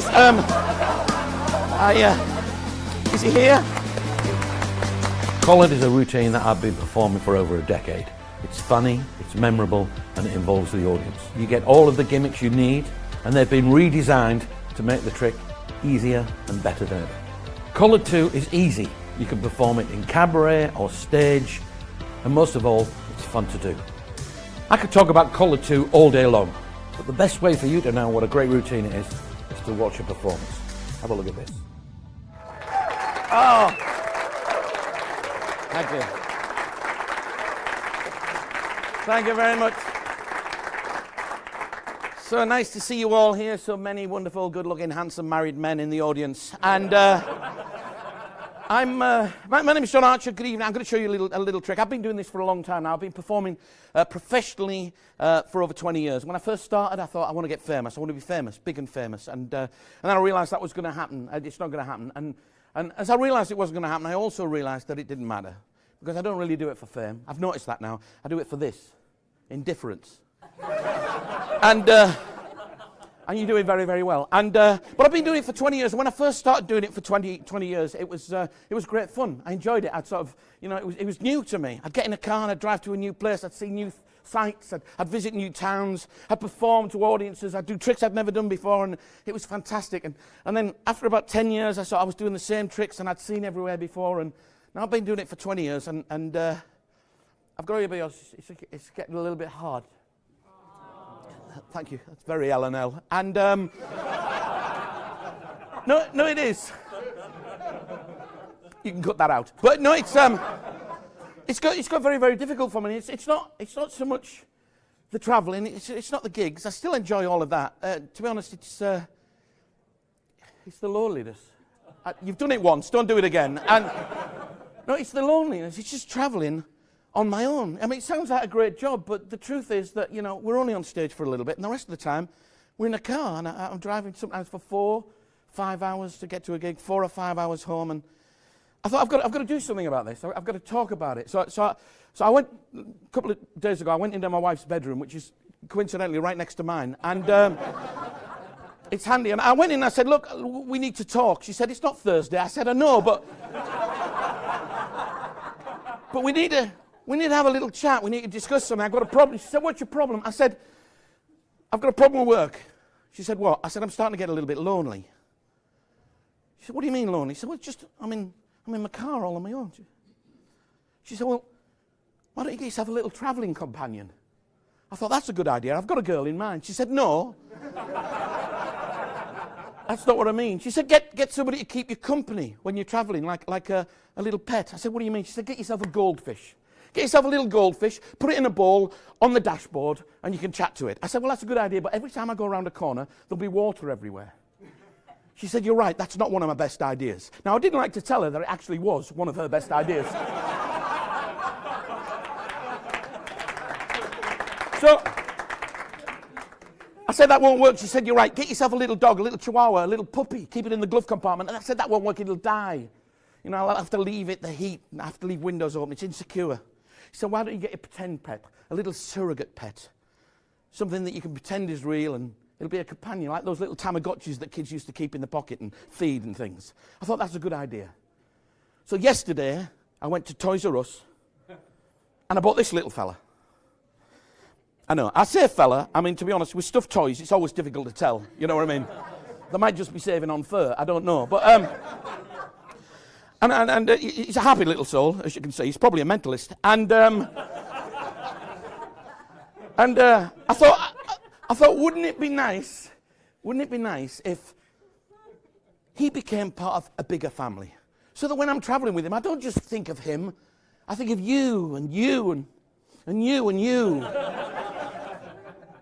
just, is he here? Collared is a routine that I've been performing for over a decade. It's funny, it's memorable, and it involves the audience. You get all of the gimmicks you need, and they've been redesigned to make the trick easier and better than ever. Collared 2 is easy. You can perform it in cabaret or stage, and most of all, it's fun to do. I could talk about Collared 2 all day long, but the best way for you to know what a great routine it is to watch a performance. Have a look at this. Oh, thank you. Thank you very much. So nice to see you all here, so many wonderful, good-looking, handsome married men in the audience. And my name is John Archer. Good evening. I'm going to show you a little trick. I've been doing this for a long time now. I've been performing professionally for over 20 years. When I first started, I thought, I want to get famous. I want to be famous, big and famous. And then I realized that was going to happen. It's not going to happen. And as I realized it wasn't going to happen, I also realized that it didn't matter. Because I don't really do it for fame. I've noticed that now. I do it for this. Indifference. And you do it very, very well. But I've been doing it for 20 years. When I first started doing it for 20 years, it was great fun. I enjoyed it. I'd sort of, it was new to me. I'd get in a car and I'd drive to a new place. I'd see new sights. I'd visit new towns. I'd perform to audiences. I'd do tricks I'd never done before, and it was fantastic. And then after about 10 years, I saw I was doing the same tricks and I'd seen everywhere before. And now I've been doing it for 20 years, and I've got to be honest, it's getting a little bit hard. Thank you. That's very L&L. And no, it is. You can cut that out. But no, it's got very, very difficult for me. It's not so much the travelling. It's not the gigs. I still enjoy all of that. To be honest, it's the loneliness. You've done it once. Don't do it again. And no, it's the loneliness. It's just travelling on my own. I mean, it sounds like a great job, but the truth is that, we're only on stage for a little bit, and the rest of the time, we're in a car, and I'm driving sometimes for 4-5 hours to get to a gig, 4 or 5 hours home, and I thought, I've got to do something about this. I've got to talk about it. So I went, a couple of days ago, I went into my wife's bedroom, which is coincidentally right next to mine, and it's handy, and I went in and I said, look, we need to talk. She said, it's not Thursday. I said, I know, but we need to have a little chat. We need to discuss something. I've got a problem. She said, what's your problem? I said, I've got a problem with work. She said, what? I said, I'm starting to get a little bit lonely. She said, what do you mean lonely? She said, well, I'm in my car all on my own. She said, well, why don't you get yourself a little travelling companion? I thought, that's a good idea. I've got a girl in mind. She said, no. That's not what I mean. She said, get somebody to keep you company when you're travelling, like a little pet. I said, what do you mean? She said, get yourself a goldfish. Get yourself a little goldfish, put it in a bowl on the dashboard, and you can chat to it. I said, well, that's a good idea, but every time I go around a corner, there'll be water everywhere. She said, you're right, that's not one of my best ideas. Now, I didn't like to tell her that it actually was one of her best ideas. So, I said, that won't work. She said, you're right, get yourself a little dog, a little chihuahua, a little puppy, keep it in the glove compartment. And I said, that won't work, it'll die. I'll have to leave it, the heat, I have to leave windows open, it's insecure. She said, why don't you get a pretend pet, a little surrogate pet, something that you can pretend is real, and it'll be a companion, like those little Tamagotchis that kids used to keep in the pocket and feed and things. I thought that's a good idea. So yesterday, I went to Toys R Us, and I bought this little fella. I know, I say fella, I mean, to be honest, with stuffed toys, it's always difficult to tell, you know what I mean? They might just be saving on fur, I don't know, but And he's a happy little soul, as you can see. He's probably a mentalist. And I thought, wouldn't it be nice if he became part of a bigger family? So that when I'm traveling with him, I don't just think of him. I think of you and you and you and you.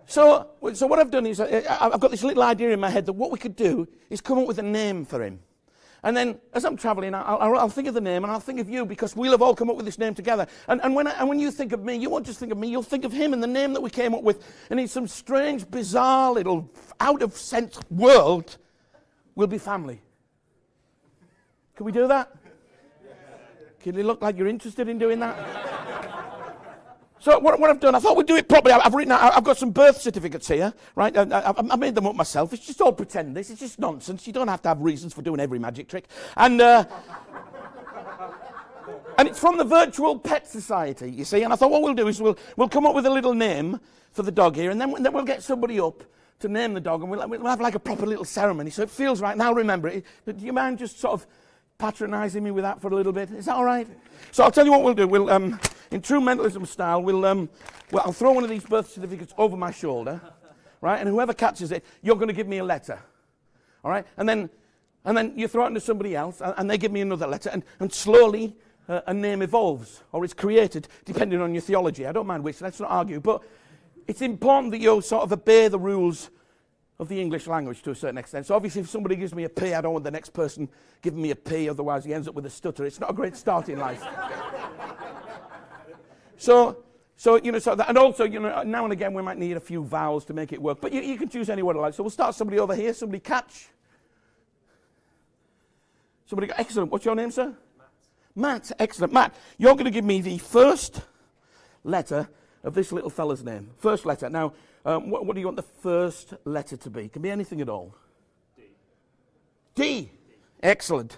So what I've done is I've got this little idea in my head that what we could do is come up with a name for him. And then, as I'm travelling, I'll think of the name, and I'll think of you, because we'll have all come up with this name together. And when you think of me, you won't just think of me, you'll think of him and the name that we came up with. And in some strange, bizarre, little, out-of-sense world, we'll be family. Can we do that? Can you look like you're interested in doing that? So what I've done, I thought we'd do it properly. I've got some birth certificates here, right? I made them up myself. It's just all pretend. This is just nonsense. You don't have to have reasons for doing every magic trick. And it's from the Virtual Pet Society, you see. And I thought what we'll do is we'll come up with a little name for the dog here, and then we'll get somebody up to name the dog, and we'll have like a proper little ceremony, so it feels right. Now remember it. But do you mind just sort of patronising me with that for a little bit? Is that all right? So I'll tell you what we'll do. We'll in true mentalism style, I'll throw one of these birth certificates over my shoulder, right? And whoever catches it, you're going to give me a letter, all right? And then you throw it into somebody else, and they give me another letter, and slowly a name evolves or is created, depending on your theology. I don't mind which. Let's not argue, but it's important that you sort of obey the rules of the English language to a certain extent. So obviously if somebody gives me a P, I don't want the next person giving me a P, otherwise he ends up with a stutter. It's not a great start in life. So and also, now and again we might need a few vowels to make it work, but you can choose any word I like. So we'll start somebody over here. Somebody catch. Somebody, excellent. What's your name, sir? Matt, excellent. Matt, you're going to give me the first letter of this little fella's name. First letter. Now, what do you want the first letter to be? It can be anything at all. D. D. Excellent.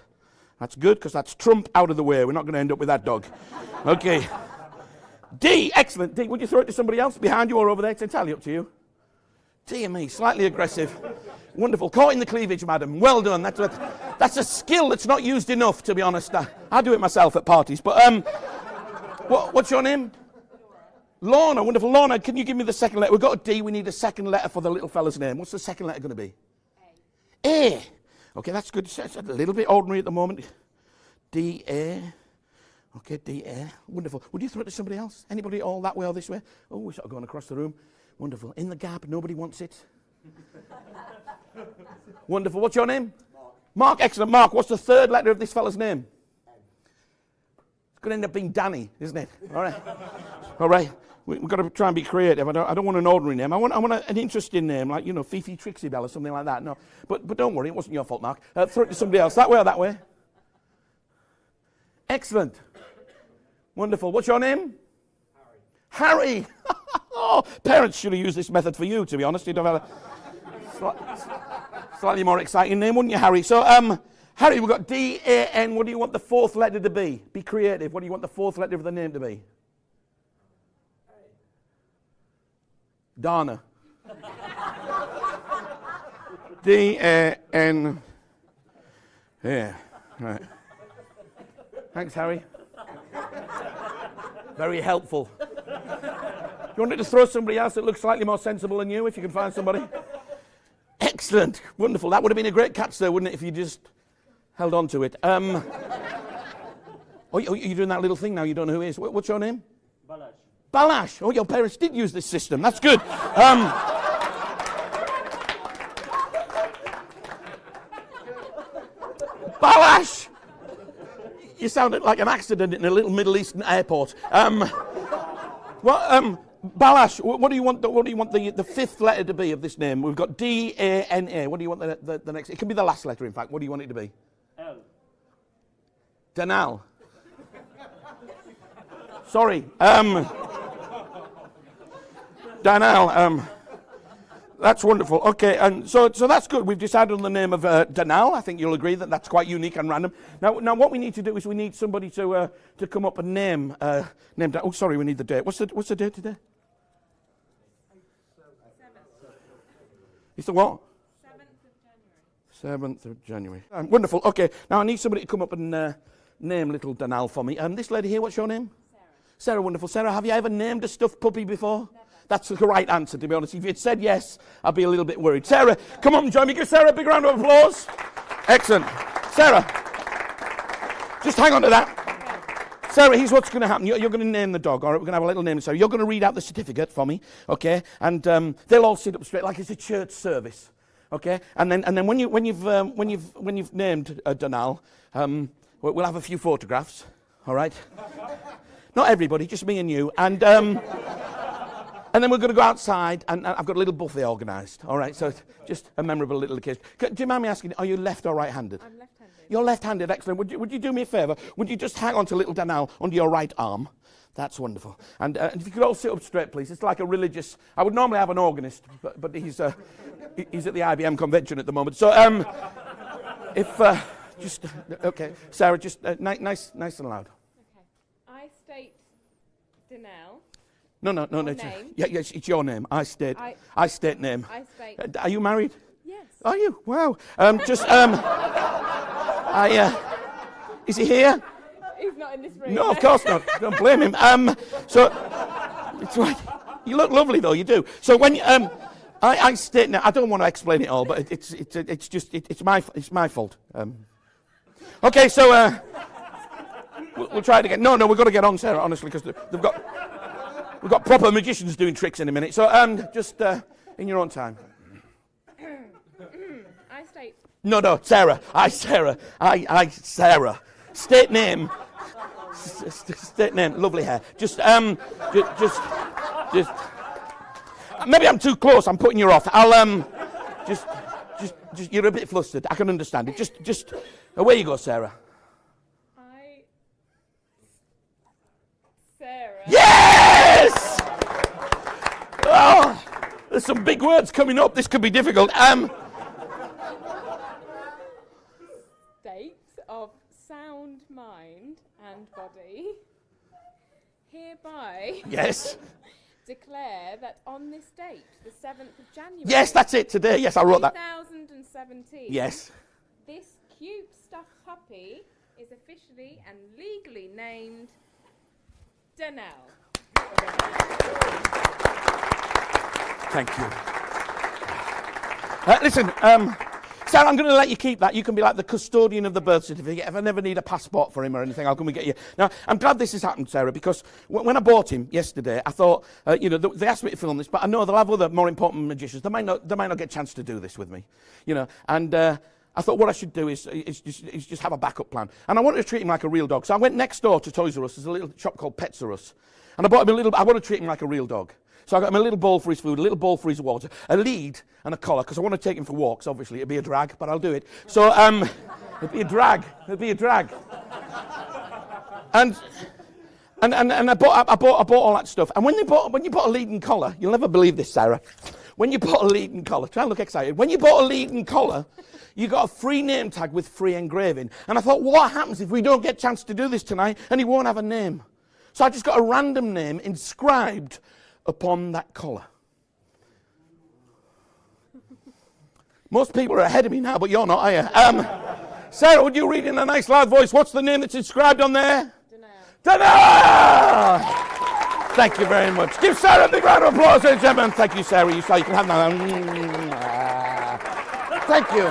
That's good, because that's Trump out of the way. We're not going to end up with that dog. Okay. D. Excellent. D. Would you throw it to somebody else behind you or over there? It's entirely up to you. Dear me, slightly aggressive. Wonderful. Caught in the cleavage, madam. Well done. That's a skill that's not used enough, to be honest. I do it myself at parties. But what's your name? Lorna. Wonderful. Lorna, can you give me the second letter? We've got a D. We need a second letter for the little fella's name. What's the second letter going to be? A. A. Okay, that's good. It's a little bit ordinary at the moment. D-A. Okay, D-A. Wonderful. Would you throw it to somebody else? Anybody all that way or this way? Oh, we're sort of going across the room. Wonderful. In the gap. Nobody wants it. Wonderful. What's your name? Mark. Mark. Excellent. Mark, what's the third letter of this fella's name? It's going to end up being Danny, isn't it? All right. All right. We've got to try and be creative. I don't want an ordinary name. I want an interesting name, like, Fifi Trixie Bell or something like that. No, but don't worry, it wasn't your fault, Mark. Throw it to somebody else. That way or that way? Excellent. Wonderful. What's your name? Harry. Harry. Oh, parents should have used this method for you, to be honest. You'd have had a slightly more exciting name, wouldn't you, Harry? So, Harry, we've got D-A-N. What do you want the fourth letter to be? Be creative. What do you want the fourth letter of the name to be? Dana. D-A-N. Yeah, right. Thanks, Harry. Very helpful. You wanted to throw somebody else that looks slightly more sensible than you, if you can find somebody? Excellent. Wonderful. That would have been a great catch there, wouldn't it, if you just held on to it. Oh, you're doing that little thing now. You don't know who it is. What's your name? Balash. Balash. Oh, your parents did use this system. That's good. Balash. You sounded like an accident in a little Middle Eastern airport. Balash, what do you want the fifth letter to be of this name? We've got D-A-N-A. What do you want the next? It can be the last letter, in fact. What do you want it to be? L. Danal. Sorry. Danal. That's wonderful. Okay, and so that's good. We've decided on the name of Danal. I think you'll agree that that's quite unique and random. Now what we need to do is we need somebody to come up and name. Oh, sorry, we need the date. What's the date today? 7th. It's the what? 7th of January. Wonderful. Okay, now I need somebody to come up and name little Danal for me. This lady here, what's your name? Sarah. Sarah, wonderful. Sarah, have you ever named a stuffed puppy before? Never. That's the right answer, to be honest. If you'd said yes, I'd be a little bit worried. Sarah, come on and join me. Give Sarah a big round of applause. Excellent. Sarah, just hang on to that. Sarah, here's what's going to happen. You're going to name the dog, all right? We're going to have a little name. Sarah, you're going to read out the certificate for me, okay? And they'll all sit up straight like it's a church service, okay? And then when you've named Danal, we'll have a few photographs, all right? Not everybody, just me and you. And then we're going to go outside, and I've got a little buffet organised, all right? So just a memorable little occasion. Do you mind me asking, are you left or right-handed? I'm left-handed. You're left-handed, excellent. Would you do me a favour? Would you just hang on to little Danal under your right arm? That's wonderful. And if you could all sit up straight, please. It's like a religious... I would normally have an organist, but he's at the IBM convention at the moment. So, okay, Sarah, just nice and loud. Okay. I state Danelle. No. Name. Yeah, yes, it's your name. I state name. I state. Are you married? Yes. Are you? Wow. Is he here? He's not in this room. No, of course not. Don't blame him. So it's right. You look lovely though. You do. So when I state now, I don't want to explain it all, but it's my fault. Okay, so we'll try it again. No, we've got to get on, Sarah. Honestly, because we've got proper magicians doing tricks in a minute. So just in your own time. I state. No, Sarah. Sarah. State name. State name. Lovely hair. Just. Maybe I'm too close. I'm putting you off. I'll just. You're a bit flustered. I can understand it. Just. Away you go, Sarah. Sarah. Yes! Oh, there's some big words coming up. This could be difficult. State of sound mind and body hereby Yes. declare that on this date, the 7th of January. Yes, that's it today. Yes, I wrote that. 2017. Yes. This cute stuffed puppy is officially and legally named Danelle. Thank you. Listen, Sarah, I'm going to let you keep that. You can be like the custodian of the birth certificate. If I never need a passport for him or anything, I'll come and get you. Now, I'm glad this has happened, Sarah, because when I bought him yesterday, I thought, they asked me to film this, but I know they'll have other more important magicians. They might not get a chance to do this with me, And I thought what I should do is just have a backup plan. And I wanted to treat him like a real dog. So I went next door to Toys R Us. There's a little shop called Pets R Us. And I bought him I want to treat him like a real dog. So I got him a little bowl for his food, a little bowl for his water, a lead and a collar, because I want to take him for walks, obviously. It'd be a drag, but I'll do it. So it'd be a drag. And I bought all that stuff. And when you bought a lead and collar, you'll never believe this, Sarah. When you bought a lead and collar, try and look excited. When you bought a lead and collar, you got a free name tag with free engraving. And I thought, what happens if we don't get a chance to do this tonight and he won't have a name? So I just got a random name inscribed upon that collar. Most people are ahead of me now, but you're not, are you? Sarah, would you read in a nice loud voice, what's the name that's inscribed on there? Danelle! Thank you very much. Give Sarah a big round of applause, ladies and gentlemen. Thank you, Sarah. You can have that. Thank you.